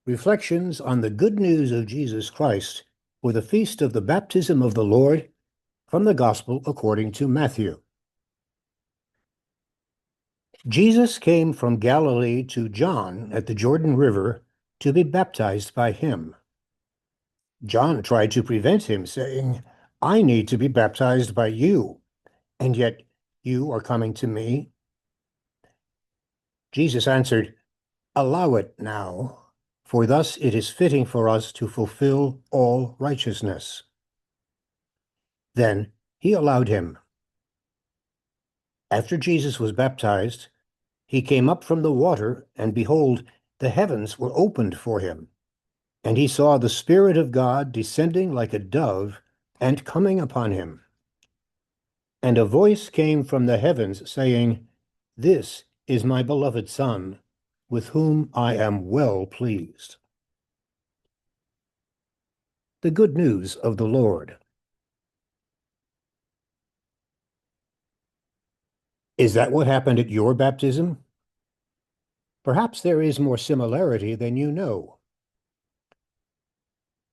Reflections on the good news of Jesus Christ for the feast of the baptism of the Lord from the Gospel according to Matthew. Jesus came from Galilee to John at the Jordan River to be baptized by him. John tried to prevent him, saying, "I need to be baptized by you, and yet you are coming to me." Jesus answered, "Allow it now, for thus it is fitting for us to fulfill all righteousness." Then he allowed him. After Jesus was baptized, he came up from the water, and behold, the heavens were opened for him. And he saw the Spirit of God descending like a dove and coming upon him. And a voice came from the heavens, saying, "This is my beloved Son, with whom I am well pleased." The good news of the Lord. Is that what happened at your baptism? Perhaps there is more similarity than you know.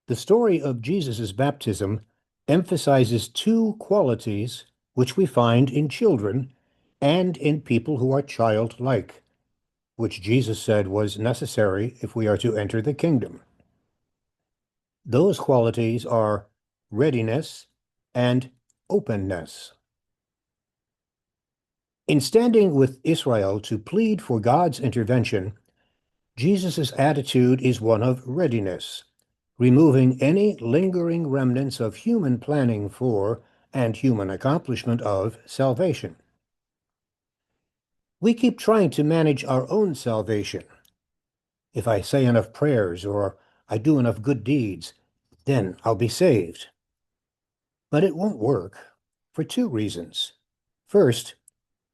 The story of Jesus' baptism emphasizes two qualities which we find in children and in people who are childlike, which Jesus said was necessary if we are to enter the kingdom. Those qualities are readiness and openness. In standing with Israel to plead for God's intervention, Jesus' attitude is one of readiness, removing any lingering remnants of human planning for and human accomplishment of salvation. We keep trying to manage our own salvation. If I say enough prayers or I do enough good deeds, then I'll be saved. But it won't work for two reasons. First,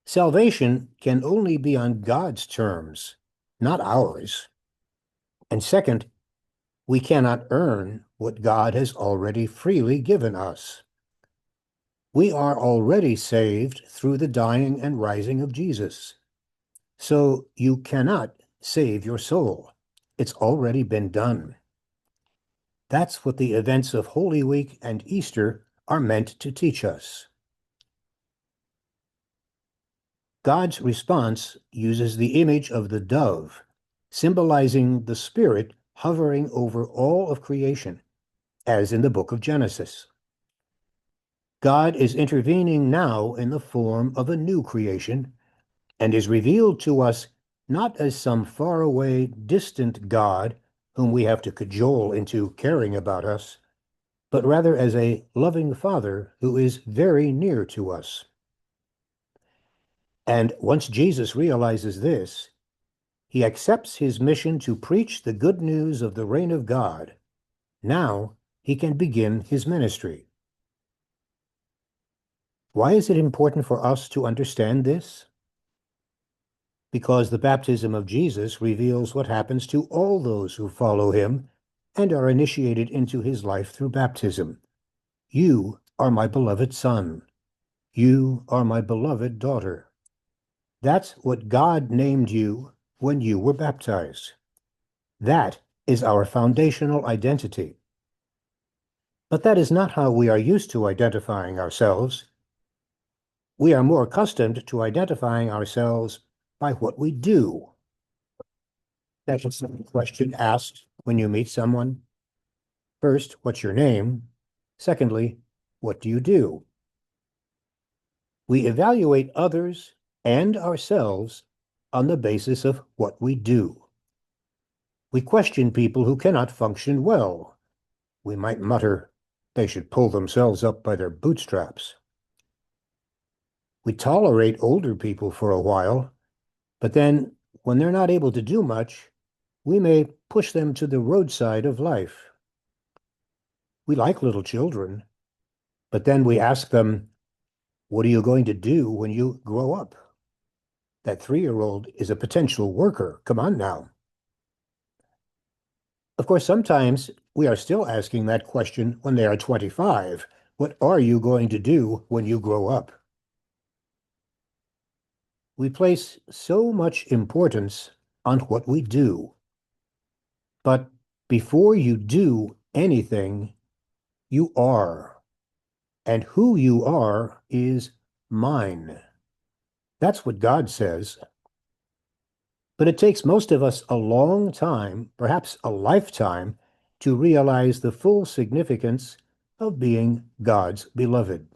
salvation can only be on God's terms, not ours. And second, we cannot earn what God has already freely given us. We are already saved through the dying and rising of Jesus. So you cannot save your soul. It's already been done. That's what the events of Holy Week and Easter are meant to teach us. God's response uses the image of the dove, symbolizing the Spirit hovering over all of creation, as in the book of Genesis. God is intervening now in the form of a new creation and is revealed to us not as some faraway, distant God whom we have to cajole into caring about us, but rather as a loving Father who is very near to us. And once Jesus realizes this, he accepts his mission to preach the good news of the reign of God. Now he can begin his ministry. Why is it important for us to understand this? Because the baptism of Jesus reveals what happens to all those who follow him and are initiated into his life through baptism. You are my beloved son. You are my beloved daughter. That's what God named you when you were baptized. That is our foundational identity. But that is not how we are used to identifying ourselves. We are more accustomed to identifying ourselves by what we do. That's a question asked when you meet someone. First, what's your name? Secondly, what do you do? We evaluate others and ourselves on the basis of what we do. We question people who cannot function well. We might mutter, they should pull themselves up by their bootstraps. We tolerate older people for a while, but then, when they're not able to do much, we may push them to the roadside of life. We like little children, but then we ask them, what are you going to do when you grow up? That 3-year-old is a potential worker. Come on now. Of course, sometimes we are still asking that question when they are 25. What are you going to do when you grow up? We place so much importance on what we do. But Before you do anything, you are. And who you are is mine. That's what God says. But it takes most of us a long time, perhaps a lifetime, to realize the full significance of being God's beloved.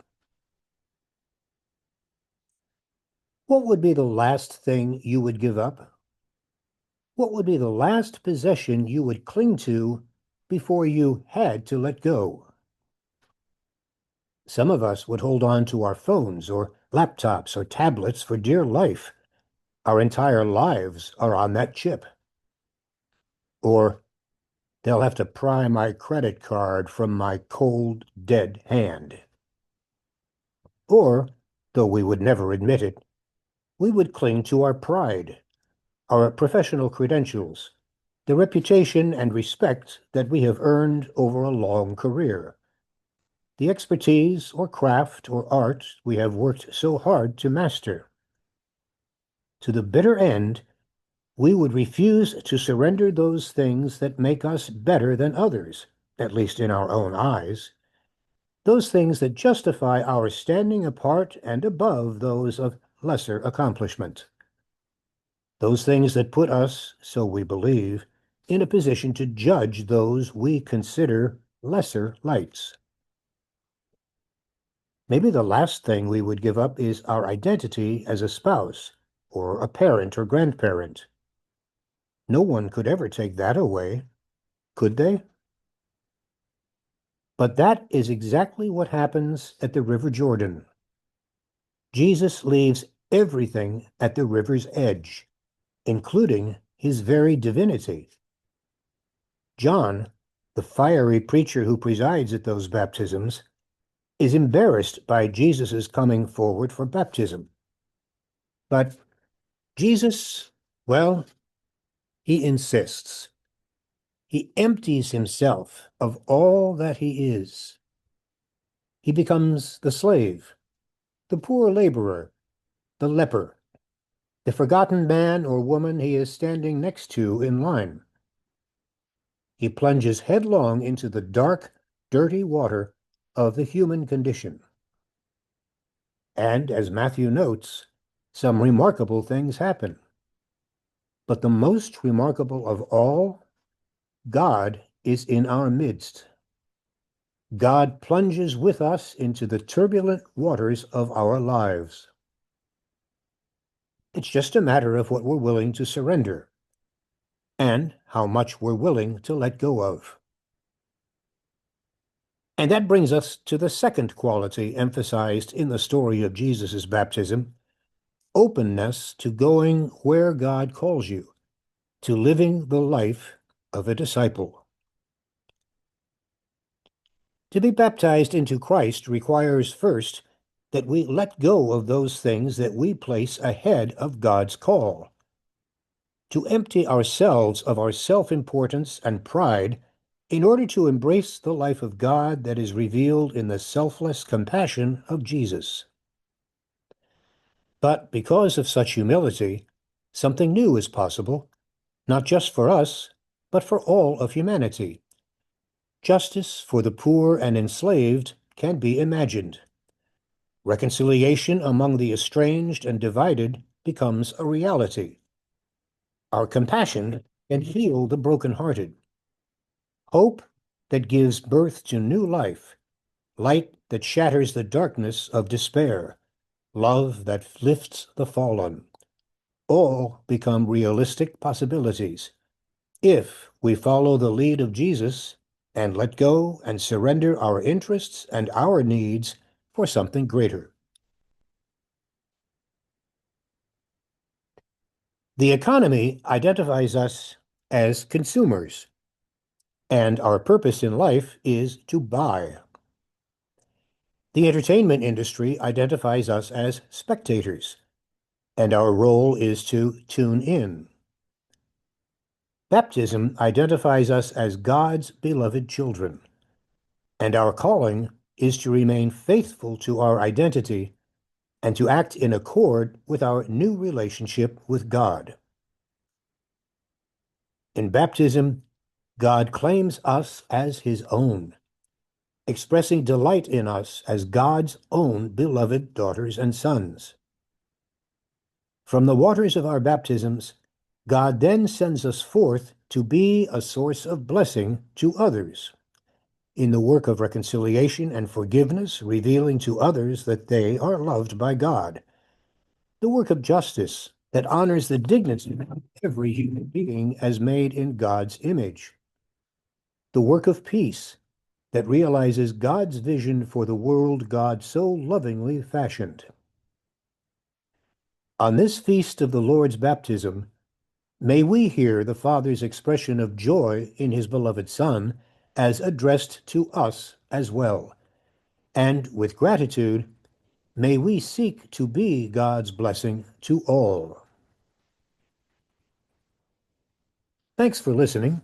What would be the last thing you would give up? What would be the last possession you would cling to before you had to let go? Some of us would hold on to our phones or laptops or tablets for dear life. Our entire lives are on that chip. Or they'll have to pry my credit card from my cold, dead hand. Or, though we would never admit it, we would cling to our pride, our professional credentials, the reputation and respect that we have earned over a long career, the expertise or craft or art we have worked so hard to master. To the bitter end, we would refuse to surrender those things that make us better than others, at least in our own eyes, those things that justify our standing apart and above those of lesser accomplishment. Those things that put us, so we believe, in a position to judge those we consider lesser lights. Maybe the last thing we would give up is our identity as a spouse, or a parent or grandparent. No one could ever take that away, could they? But that is exactly what happens at the River Jordan. Jesus leaves everything at the river's edge, including his very divinity. John, the fiery preacher who presides at those baptisms, is embarrassed by Jesus' coming forward for baptism. But Jesus, well, he insists. He empties himself of all that he is. He becomes the slave, the poor laborer, the leper, the forgotten man or woman he is standing next to in line. He plunges headlong into the dark, dirty water of the human condition. And as Matthew notes, some remarkable things happen. But the most remarkable of all, God is in our midst. God plunges with us into the turbulent waters of our lives. It's just a matter of what we're willing to surrender and how much we're willing to let go of. And that brings us to the second quality emphasized in the story of Jesus' baptism, openness to going where God calls you, to living the life of a disciple. To be baptized into Christ requires first that we let go of those things that we place ahead of God's call. To empty ourselves of our self-importance and pride in order to embrace the life of God that is revealed in the selfless compassion of Jesus. But because of such humility, something new is possible, not just for us, but for all of humanity. Justice for the poor and enslaved can be imagined. Reconciliation among the estranged and divided becomes a reality. Our compassion can heal the brokenhearted. Hope that gives birth to new life, light that shatters the darkness of despair, love that lifts the fallen, all become realistic possibilities if we follow the lead of Jesus and let go and surrender our interests and our needs for something greater. The economy identifies us as consumers, and our purpose in life is to buy. The entertainment industry identifies us as spectators, and our role is to tune in. Baptism identifies us as God's beloved children, and our calling is to remain faithful to our identity and to act in accord with our new relationship with God. In baptism, God claims us as his own, expressing delight in us as God's own beloved daughters and sons. From the waters of our baptisms, God then sends us forth to be a source of blessing to others, in the work of reconciliation and forgiveness, revealing to others that they are loved by God, the work of justice that honors the dignity of every human being as made in God's image, the work of peace that realizes God's vision for the world God so lovingly fashioned. On this feast of the Lord's baptism, may we hear the Father's expression of joy in his beloved Son as addressed to us as well, and with gratitude, may we seek to be God's blessing to all. Thanks for listening.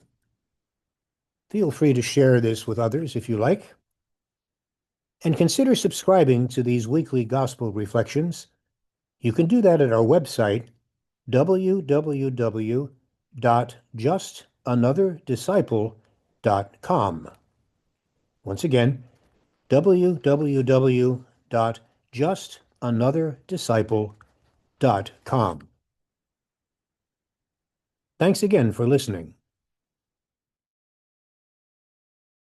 Feel free to share this with others if you like, and consider subscribing to these weekly gospel reflections. You can do that at our website, www.justanother.disciple.com. Once again, www.justanother.disciple.com. Thanks again for listening.